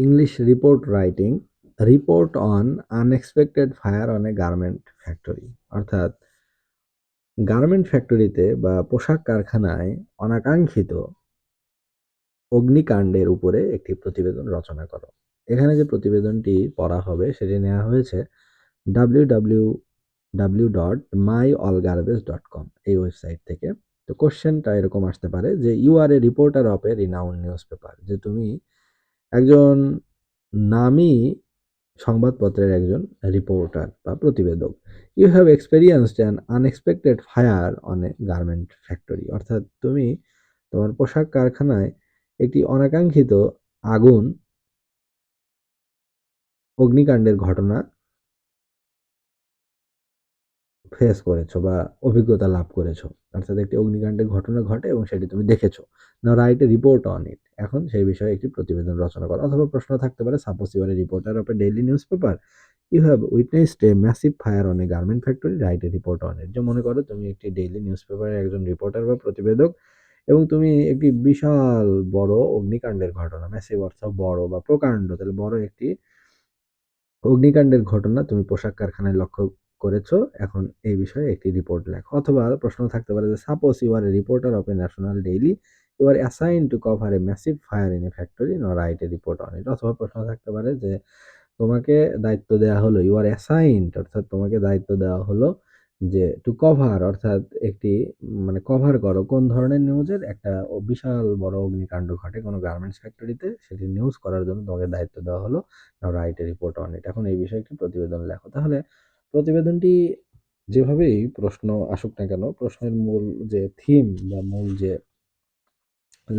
English report writing, report on unexpected fire on a garment factory। অর্থাৎ garment ফ্যাক্টরিতে বা পোশাক কারখানায় অনাকাঙ্ক্ষিত অগ্নিকাণ্ডের উপরে একটি প্রতিবেদন রচনা করো। এখানে যে প্রতিবেদনটি পড়া হবে সেটি নেওয়া হয়েছে www.myallgarbage.com এই ওয়েবসাইট থেকে। তো কোশ্চেনটা এরকম আসতে পারে যে you are a reporter of a renowned newspaper, যে তুমি একজন নামী সংবাদপত্রের একজন রিপোর্টার বা প্রতিবেদক। You have experienced an unexpected fire on a garment factory, অর্থাৎ তুমি তোমার পোশাক কারখানায় একটি অনাকাঙ্ক্ষিত আগুন অগ্নিকাণ্ডের ঘটনা ফেস করেছো বা অভিজ্ঞতা লাভ করেছো, অর্থাৎ একটি অগ্নিকাণ্ডের ঘটনা ঘটে এবং সেটি তুমি দেখেছো। Now write a report on it, এখন সেই বিষয়ে একটি প্রতিবেদন রচনা করো। অথবা প্রশ্ন থাকতে পারে suppose you are a reporter of a daily newspaper, you have witnessed a massive fire on a garment factory, write a report on it. যে মনে করো তুমি একটি ডেইলি নিউজ পেপারের একজন রিপোর্টার বা প্রতিবেদক এবং তুমি একটি বিশাল বড় অগ্নিকাণ্ডের ঘটনা, ম্যাসিভ অর্থ বড় বা প্রকাণ্ড, তাহলে বড় একটি অগ্নিকাণ্ডের ঘটনা তুমি পোশাক কারখানায় লক্ষ্য করেছো, এখন এই বিষয়ে একটি রিপোর্ট লেখো। অথবা প্রশ্ন থাকতে পারে যে suppose you are a reporter of a national daily, you are assign to cover a massive fire in a factory, no write a report on it. অথবা প্রশ্ন থাকতে পারে যে তোমাকে দায়িত্ব দেওয়া হলো, ইউ আর অ্যাসাইনড অর্থাৎ তোমাকে দায়িত্ব দেওয়া হলো যে টু কভার অর্থাৎ একটি মানে কভার করো কোন ধরনের নিউজের, একটা বিশাল বড় অগ্নিকাণ্ড ঘটে কোনো গার্মেন্টস ফ্যাক্টরিতে, সেটি নিউজ করার জন্য তোমাকে দায়িত্ব দেওয়া হলো, now write a report on it. এখন এই বিষয়ে একটি প্রতিবেদন লেখো। তাহলে প্রতিবেদনটি যেভাবেই প্রশ্ন আসুক না কেন, প্রশ্নের মূল যে থিম বা মূল যে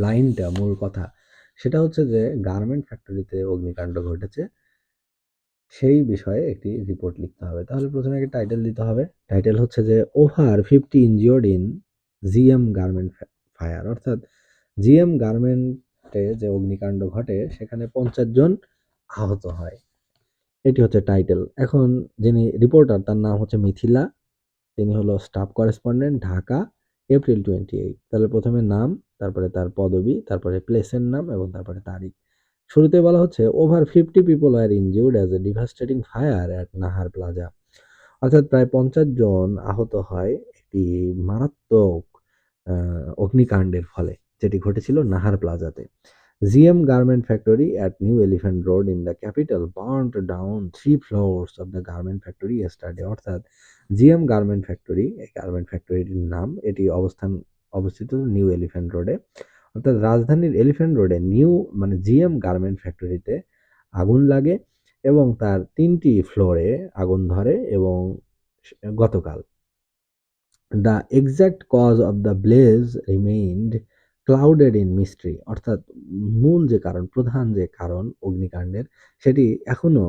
লাইনটা, মূল কথা, সেটা হচ্ছে যে গার্মেন্ট ফ্যাক্টরিতে অগ্নিকাণ্ড ঘটেছে, সেই বিষয়ে একটি রিপোর্ট লিখতে হবে। তাহলে প্রথমে একটা টাইটেল দিতে হবে। টাইটেল হচ্ছে যে over 50 injured in GM garment fire, অর্থাৎ জিএম গার্মেন্টে যে অগ্নিকাণ্ড ঘটে সেখানে 50 জন আহত হয়, এটি হচ্ছে টাইটেল। এখন যিনি রিপোর্টার তার নাম হচ্ছে মিথিলা, তিনি হলো স্টাফ করেসপন্ডেন্ট, ঢাকা, এপ্রিল 28। তাহলে প্রথমে নাম, তারপরে তার পদবি, তারপরে প্লেসের নাম এবং তারপরে তারিখ। শুরুতে বলা হচ্ছে over 50 people are injured as a devastating fire at Nahar Plaza, অর্থাৎ প্রায় 50 জন আহত হয় একটি মারাত্মক অগ্নিকাণ্ডের ফলে, যেটি ঘটেছিল নাহার প্লাজাতে। GM garment factory at New Elephant Road in the capital burned down 3 floors of the garment factory yesterday, অর্থাৎ জিএম গার্মেন্ট ফ্যাক্টরি, এই গার্মেন্ট ফ্যাক্টরিটির নাম, এটি অবস্থিত নিউ এলিফ্যান্ট রোডে, অর্থাৎ রাজধানীর এলিফ্যান্ট রোডে নিউ মানে জিএম গার্মেন্ট ফ্যাক্টরিতে আগুন লাগে এবং তার 3টি ফ্লোরে আগুন ধরে এবং গতকাল। The exact cause of the blaze remained clouded in mystery, অর্থাৎ মূল যে কারণ, প্রধান যে কারণ অগ্নিকাণ্ডের, সেটি এখনো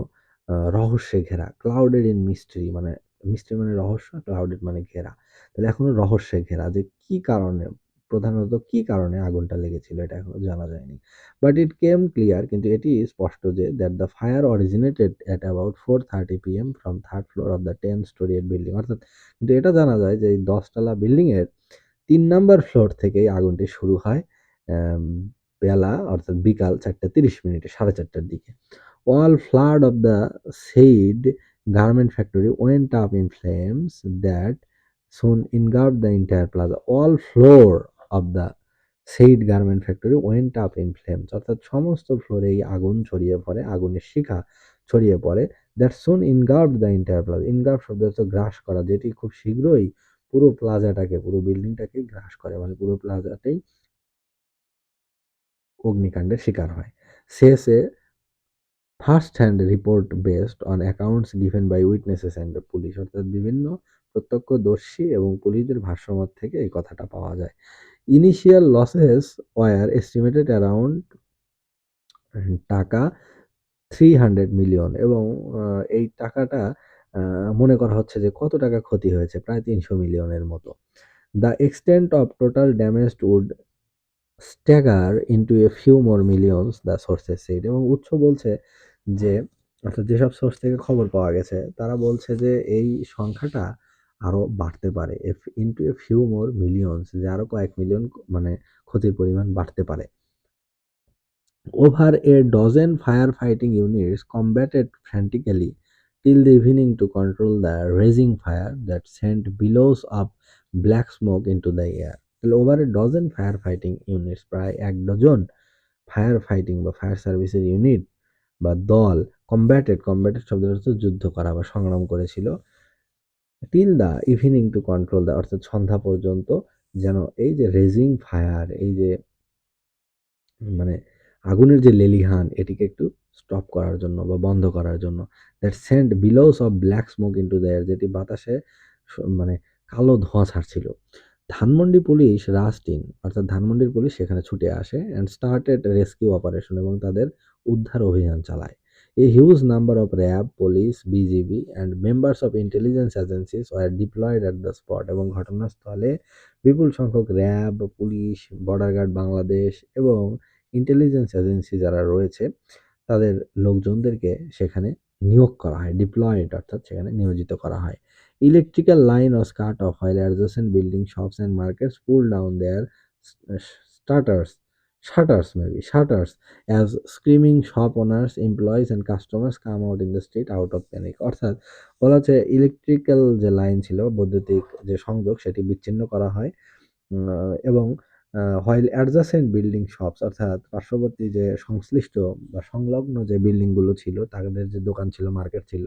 রহস্যে ঘেরা। ক্লাউডেড ইন মিস্ট্রি মানে মিস্ট্রি মানে রহস্য, ক্লাউডেড মানে ঘেরা। তাহলে এখনো রহস্যে ঘেরা যে কি কারণে, প্রধানত কি কারণে আগুনটা লেগেছিল এটা এখনো জানা যায়নি। বাট ইট কেম ক্লিয়ার, কিন্তু এটি স্পষ্ট যে that the fire originated at about 4:30 PM from third floor of the 10 story building, অর্থাৎ কিন্তু এটা জানা যায় যে এই 10 তলা বিল্ডিং এর 3 নাম্বার ফ্লোর থেকেই আগুনটি শুরু হয় আম বেলা অর্থাৎ বিকাল 4:30 মিনিটে, 4:30টার দিকে। All flood of the said garment factory went up in flames that soon engulfed the entire plaza. All floor of the said garment factory went up in flames, অর্থাৎ সমস্ত ফ্লোরে এই আগুন ছড়িয়ে পড়ে, আগুনের শিখা ছড়িয়ে পড়ে। That soon engulfed the entire plaza. Engulf শব্দ হচ্ছে গ্রাস করা, যেটি খুব শীঘ্রই পুরো প্লাজাটাকে, পুরো বিল্ডিংটাকে গ্রাস করে, মানে পুরো প্লাজাটাই অগ্নিকাণ্ডের শিকার হয়। Says a first hand report based on accounts given by witnesses and the police, অর্থাৎ বিভিন্ন প্রত্যক্ষদর্শী এবং পুলিশদের ভাষ্যমত থেকে এই কথাটা পাওয়া যায়। Initial losses were estimated around taka 300 million, এবং এই টাকাটা মনে করা হচ্ছে যে কত টাকা ক্ষতি হয়েছে, প্রায় 300 মিলিয়নের মতো। The extent of total damage would stagger into a few more millions, the sources said, এবং উৎস বলছে যে অর্থাৎ যেসব সোর্স থেকে খবর পাওয়া গেছে তারা বলছে যে এই সংখ্যাটা আরো বাড়তে পারে, into a few more millions, যে আরো কয়েক মিলিয়ন মানে ক্ষতির পরিমাণ বাড়তে পারে। Over a dozen firefighting units combated frantically till the evening to control the raging fire that sent billows of black smoke into the air. তাহলে over a dozen firefighting units, প্রায় এক ডজন ফায়ার ফাইটিং বা fire সার্ভিসের unit বা দল কম্ব্যাটেড শব্দের অর্থ যুদ্ধ করা বা সংগ্রাম করেছিল till the evening to control the, অর্থাৎ সন্ধ্যা পর্যন্ত, যেন এই যে রেজিং ফায়ার, এই যে মানে আগুনের যে লেলিহান এটিকে একটু স্টপ করার জন্য বা বন্ধ করার জন্য। That sent billows of black smoke into the air, যেটি বাতাসে মানে কালো ধোঁয়া ছাড়ছিল। ধানমন্ডি পুলিশ রাশড ইন, অর্থাৎ ধানমন্ডির পুলিশ সেখানে ছুটে আসে অ্যান্ড স্টার্টেড রেস্কিউ অপারেশন, এবং তাদের উদ্ধার অভিযান চালায়। A huge number of RAB, police, BGB and members of intelligence agencies were deployed at the spot, এবং ঘটনাস্থলে বিপুল সংখ্যক RAB, police, border guard Bangladesh এবং ইন্টেলিজেন্স এজেন্সি যারা রয়েছে তাদের লোকজনদেরকে সেখানে নিয়োগ করা হয়। ডিপ্লয়েড অর্থাৎ সেখানে নিয়োজিত করা হয়। Electrical line was cut off while adjacent building, shops and markets pulled down their starters shutters as screaming shop owners, employees and customers come out in the street out of panic। অর্থাৎ বলা হচ্ছে electrical যে line ছিল, বৈদ্যুতিক যে সংযোগ, সেটি বিচ্ছিন্ন করা হয় এবং while adjacent building shops, অর্থাৎ পার্শ্ববর্তী যে সংশ্লিষ্ট বা সংলগ্ন যে বিল্ডিং গুলো ছিল, তাদের যে দোকান ছিল, মার্কেট ছিল,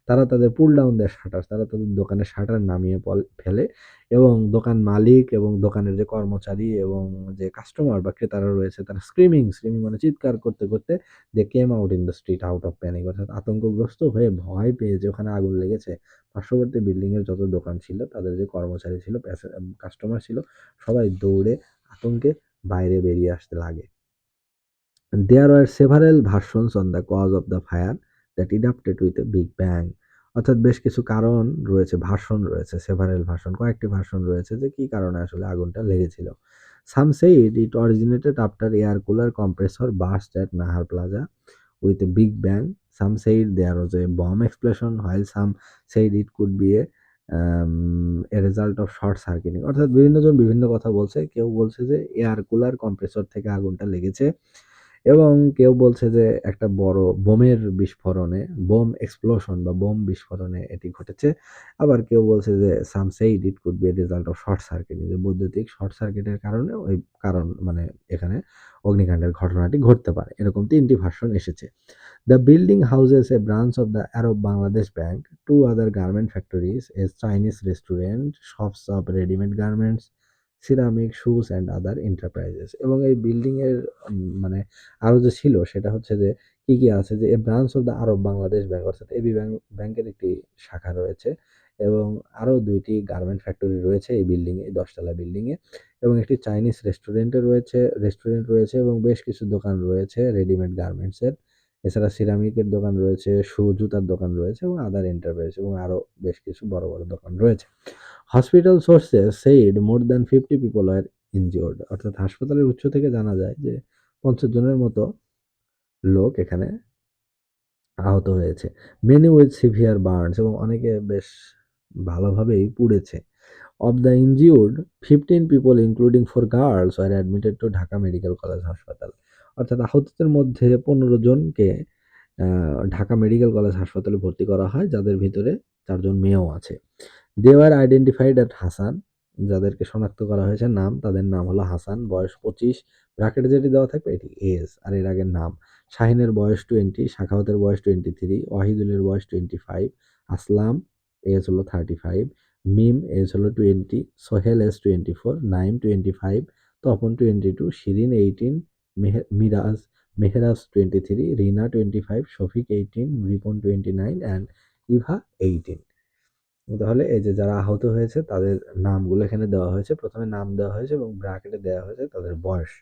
তারা তাদের পুল ডাউন দেয়ার শাটার, তারা তাদের দোকানের শাটার নামিয়ে ফেলে এবং দোকান মালিক এবং দোকানের যে কর্মচারী এবং যে কাস্টমার বা ক্রেতারা রয়েছে তারা স্ক্রিমিং মানে চিৎকার করতে করতে they came out in the street out of panic, অর্থাৎ আতঙ্কগ্রস্ত হয়ে ভয় পেয়ে যে ওখানে আগুন লেগেছে, পার্শ্ববর্তী বিল্ডিং এর যত দোকান ছিল, তাদের যে কর্মচারী ছিল, কাস্টমার ছিল, সবাই দৌড়ে আতঙ্কে বাইরে বেরিয়ে আসতে লাগে। There were several versions on the cause of the fire that erupted with a big bang, অর্থাৎ বেশ কিছু কারণ রয়েছে, ভার্সন রয়েছে, সেভারেল ভার্সন, কয়েকটি ভার্সন রয়েছে যে কি কারণে আসলে আগুনটা লেগেছিল। Some said it originated after air cooler compressor burst at Nahar Plaza with a big bang. Some said there was a bomb explosion, while some said it could be a result of short circuiting, অর্থাৎ বিভিন্ন জন বিভিন্ন কথা বলছে। কেউ বলছে যে air cooler compressor থেকে আগুনটা লেগেছে এবং কেউ বলছে যে একটা বড় বোমের বিস্ফোরণে, বোম এক্সপ্লোশন বা বোম বিস্ফোরণে এটি ঘটেছে। আবার কেউ বলছে যে some said it could be a result of short circuiting, যে বৈদ্যুতিক শর্ট সার্কিটের কারণে ওই কারণ মানে এখানে অগ্নিকাণ্ডের ঘটনাটি ঘটতে পারে। এরকম ৩ টি ভার্সন এসেছে। The building houses a branch of the Arab Bangladesh Bank, two other garment factories, a Chinese restaurant, shops of ready-made garments, ceramic, shoes and other enterprises, এবং এই বিল্ডিং এর মানে আরো যে ছিল সেটা হচ্ছে যে কি আছে, যে এ branch of the Arab Bangladesh bank, অর্থাৎ এবি ব্যাংকের একটি শাখা রয়েছে এবং আরো ২ টি গার্মেন্ট ফ্যাক্টরি রয়েছে এই বিল্ডিং এ, ১০ তলা বিল্ডিং এ, এবং একটি চাইনিজ রেস্টুরেন্ট রয়েছে এবং বেশ কিছু দোকান রয়েছে রেডিমেড গার্মেন্টস এর। এছাড়া সিরামিকের দোকান রয়েছে, জুতার দোকান রয়েছে এবং আদার এন্টারপ্রাইজ এবং আরো বেশ কিছু বড় বড় দোকান রয়েছে। Hospital sources said more than 50 people are injured, অর্থাৎ হাসপাতালের উৎস থেকে জানা যায় যে ৫০ জনের মতো লোক এখানে আহত হয়েছে। মেনি উইথ সিভিয়ার বার্নস, এবং অনেকে বেশ ভালোভাবেই পুড়েছে। Of the injured 15 people including 4 girls were admitted to Dhaka medical college হাসপাতাল, অর্থাৎ আহতদের মধ্যে ১৫ জনকে ঢাকা মেডিকেল কলেজ হাসপাতালে ভর্তি করা হয়, যাদের ভিতরে ৪ জন মেয়েও আছে। They were identified at Hasan, যাদেরকে শনাক্ত করা হয়েছে নাম, তাদের নাম হলো হাসান, বয়স ২৫, ব্র্যাকেটে যেটি দেওয়া থাকবে এটি এজ আর এর আগের নাম। শাহিনের বয়স 20, সাখাওয়াতের বয়স 23, ওয়াহিদুলের বয়স 25, আসলাম এজ হলো 35, মিম এজ হলো 20, সোহেল এজ 24, নাইম 25, তপন 22, শিরিন 18, মেহরাজ 23, রিনা 25, শফিক 18, রিপন 29 অ্যান্ড ইভা 18। তাহলে এই যে যারা আহত হয়েছে তাদের নামগুলো এখানে দেওয়া হয়েছে। ১ম এ নাম দেওয়া হয়েছে এবং ব্র্যাকেটে দেওয়া হয়েছে তাদের বয়স।